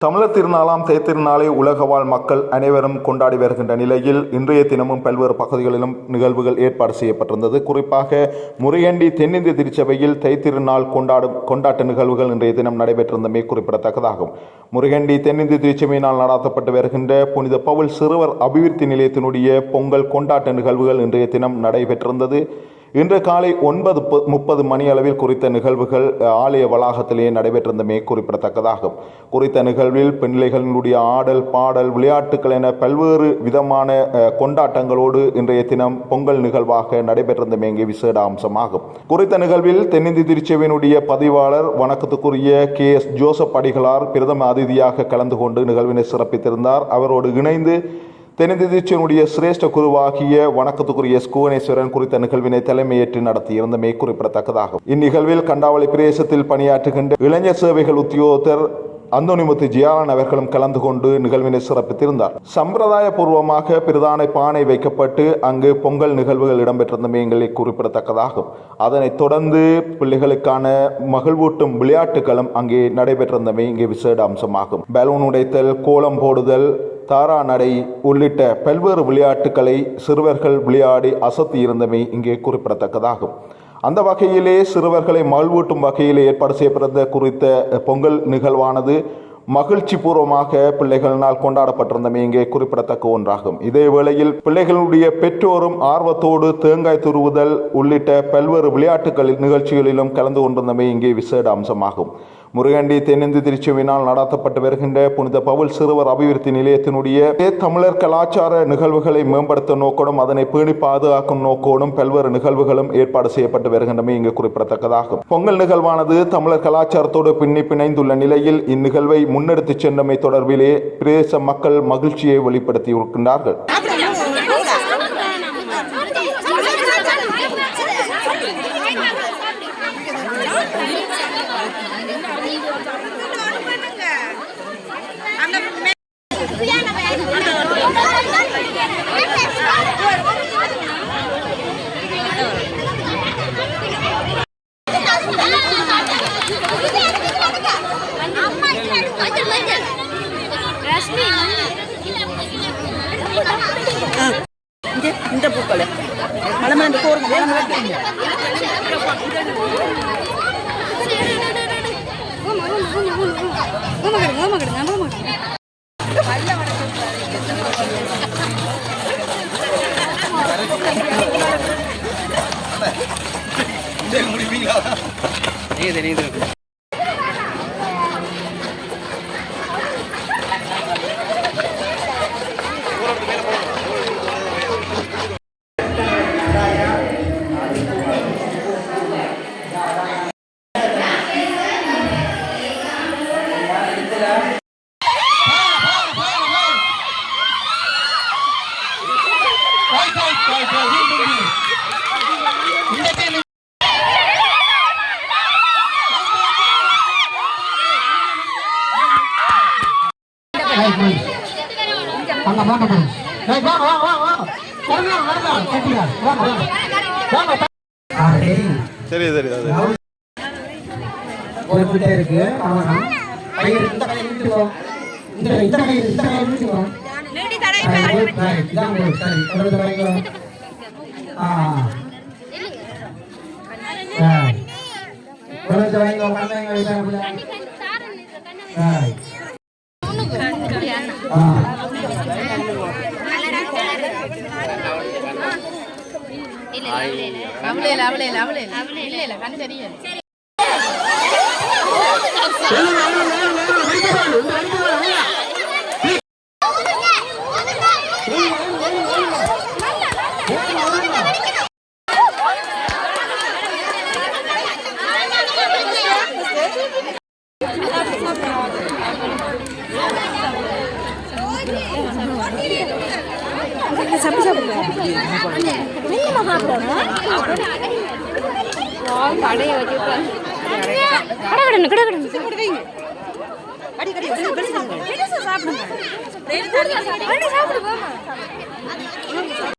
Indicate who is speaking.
Speaker 1: தமிழர் திருநாளாம் தேர்திருநாளை உலக வாழ் மக்கள் அனைவரும் கொண்டாடி வருகின்ற நிலையில் இன்றைய தினமும் பல்வேறு பகுதிகளிலும் நிகழ்வுகள் ஏற்பாடு செய்யப்பட்டிருந்தது. குறிப்பாக முறையண்டி தென்னிந்திய திருச்சபையில் தேய்திருநாள் கொண்டாட்ட நிகழ்வுகள் இன்றைய தினம் நடைபெற்றிருந்தமை குறிப்பிடத்தக்கதாகும். முறையண்டி தென்னிந்திய திருச்சபையினால் நடாத்தப்பட்டு வருகின்ற புனித பவுல் சிறுவர் அபிவிருத்தி நிலையத்தினுடைய பொங்கல் கொண்டாட்ட நிகழ்வுகள் இன்றைய தினம் நடைபெற்றிருந்தது. இன்று காலை 9:30 மணி அளவில் குறித்த நிகழ்வுகள் ஆலய வளாகத்திலேயே நடைபெற்றிருந்தமே குறிப்பிடத்தக்கதாகும். குறித்த நிகழ்வில் பிள்ளைகளினுடைய ஆடல், பாடல், விளையாட்டுகள் என பல்வேறு விதமான கொண்டாட்டங்களோடு இன்றைய தினம் பொங்கல் நிகழ்வாக நடைபெற்றிருந்தமே இங்கே விசேட அம்சமாகும். குறித்த நிகழ்வில் தென்னிந்திய திருச்சபையினுடைய பதிவாளர் வணக்கத்துக்குரிய KS ஜோசப் அடிகளார் பிரதம அதிதியாக கலந்து கொண்டு நிகழ்வினை சிறப்பித்திருந்தார். அவரோடு இணைந்து தென்னிந்திய திருச்சபையினுடைய சிரேஷ்ட குருவாகிய வணக்கத்துக்குரிய குவனேஸ்வரன் குறித்த நிகழ்வினை தலைமையேற்று நடத்தியிருந்தமை குறிப்பிடத்தக்கதாகும். இந்நிகழ்வில் கண்டாவளி பிரதேசத்தில் பணியாற்றுகின்ற இளைஞர் சேவைகள் உத்தியோகத்தர் அந்தோனிமுத்து ஜியாலன் அவர்களும் கலந்து கொண்டு நிகழ்வினை சிறப்பித்திருந்தார். சம்பிரதாய பூர்வமாக பிரதான பானை வைக்கப்பட்டு அங்கு பொங்கல் நிகழ்வுகள் இடம்பெற்றிருந்தமை எங்களை குறிப்பிடத்தக்கதாகும். அதனைத் தொடர்ந்து பிள்ளைகளுக்கான மகிழ்வூட்டும் விளையாட்டுகளும் அங்கே நடைபெற்றிருந்தமை இங்கே விசேட அம்சமாகும். பலூன் உடைத்தல், கோலம் போடுதல், தாரா நடை உள்ளிட்ட பல்வேறு விளையாட்டுகளை சிறுவர்கள் விளையாடி அசத்தி இருந்தமை இங்கே குறிப்பிடத்தக்கதாகும். அந்த வகையிலே சிறுவர்களை மகிழ்வூட்டும் வகையிலே ஏற்பாடு செய்யப்பட்ட குறித்த பொங்கல் நிகழ்வானது மகிழ்ச்சி பூர்வமாக பிள்ளைகளினால் கொண்டாடப்பட்டிருந்தமை இங்கே குறிப்பிடத்தக்க ஒன்றாகும். இதே வேளையில் பிள்ளைகளுடைய பெற்றோரும் ஆர்வத்தோடு தேங்காய் துருவுதல் உள்ளிட்ட பல்வேறு விளையாட்டுகளில் நிகழ்ச்சிகளிலும் கலந்து கொண்டிருந்தமை இங்கே விசேட அம்சமாகும். முருகண்டி தென்னிந்திய திருச்சபையினால் நடத்தப்பட்டு வருகின்ற புனித பவுல் சிறுவர் அபிவிருத்தி நிலையத்தினுடைய தமிழர் கலாச்சார நிகழ்வுகளை மேம்படுத்தும் நோக்கோடும் அதனை பேணி பாதுகாக்கும் நோக்கோடும் பல்வேறு நிகழ்வுகளும் ஏற்பாடு செய்யப்பட்டு வருகின்றமை இங்கு குறிப்பிடத்தக்கதாகும். பொங்கல் நிகழ்வானது தமிழர் கலாச்சாரத்தோடு பிணைந்துள்ள நிலையில் இந்நிகழ்வை முன்னெடுத்து சென்றமை தொடர்பிலே பிரதேச மக்கள் மகிழ்ச்சியை வெளிப்படுத்தி இருக்கின்றார்கள்.
Speaker 2: இந்த பூக்கள் மலமலந்து போறோம்.
Speaker 1: சரி
Speaker 3: இருக்கு. சாப்பிடுங்க.